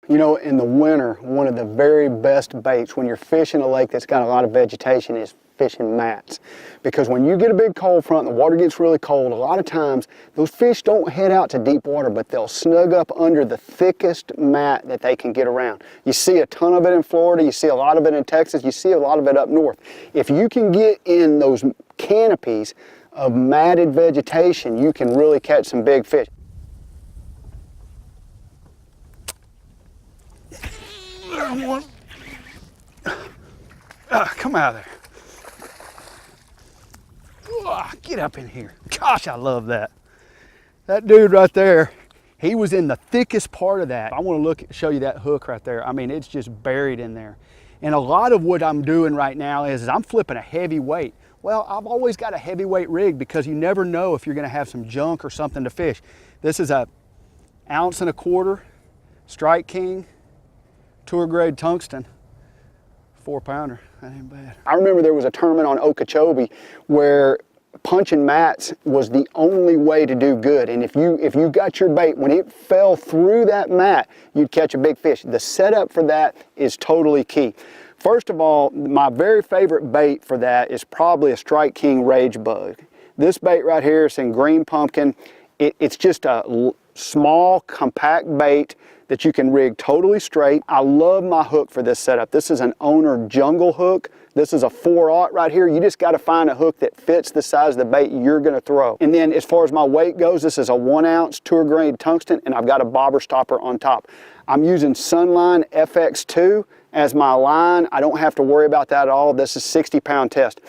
You know, in the winter, one of the very best baits when you're fishing a lake that's got a lot of vegetation is fishing mats. Because when you get a big cold front and the water gets really cold, a lot of times those fish don't head out to deep water, but they'll snug up under the thickest mat that they can get around. You see a ton of it in Florida, you see a lot of it in Texas, you see a lot of it up north. If you can get in those canopies of matted vegetation, you can really catch some big fish. Come out of there. Get up in here. Gosh, I love that. That dude right there, he was in the thickest part of that. I want to show you that hook right there. I mean, it's just buried in there. And a lot of what I'm doing right now is I'm flipping a heavy weight. Well, I've always got a heavyweight rig because you never know if you're going to have some junk or something to fish. This is a 1.25 ounce Strike King tour grade tungsten 4-pounder. That ain't bad. I remember there was a tournament on Okeechobee where punching mats was the only way to do good. And if you got your bait, when it fell through that mat, you'd catch a big fish. The setup for that is totally key. First of all, my very favorite bait for that is probably a Strike King Rage Bug. This bait right here is in green pumpkin. It's just a small, compact bait that you can rig totally straight. I love my hook for this setup. This is an Owner Jungle hook. This is a 4/0 right here. You just got to find a hook that fits the size of the bait you're going to throw. And then as far as my weight goes, this is a 1 ounce tour grade tungsten, and I've got a bobber stopper on top. I'm using Sunline FX2 as my line. I don't have to worry about that at all. This is 60-pound test.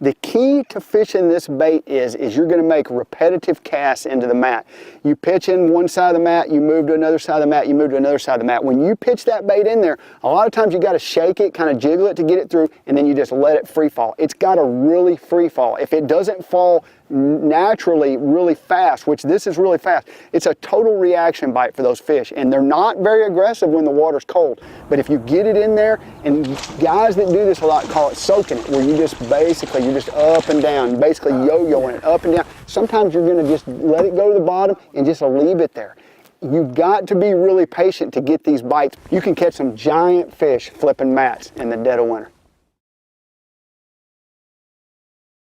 The key to fishing this bait is you're going to make repetitive casts into the mat. You pitch in one side of the mat, you move to another side of the mat, you move to another side of the mat. When you pitch that bait in there, a lot of times you got to shake it, kind of jiggle it to get it through, and then you just let it free fall. It's got to really free fall. If it doesn't fall naturally really fast, which this is really fast, it's a total reaction bite for those fish, and they're not very aggressive when the water's cold. But if you get it in there, and guys that do this a lot call it soaking it, where you just basically, you're just up and down, basically yo-yoing it up and down. Sometimes you're going to just let it go to the bottom and just leave it there. You've got to be really patient to get these bites. You can catch some giant fish flipping mats in the dead of winter.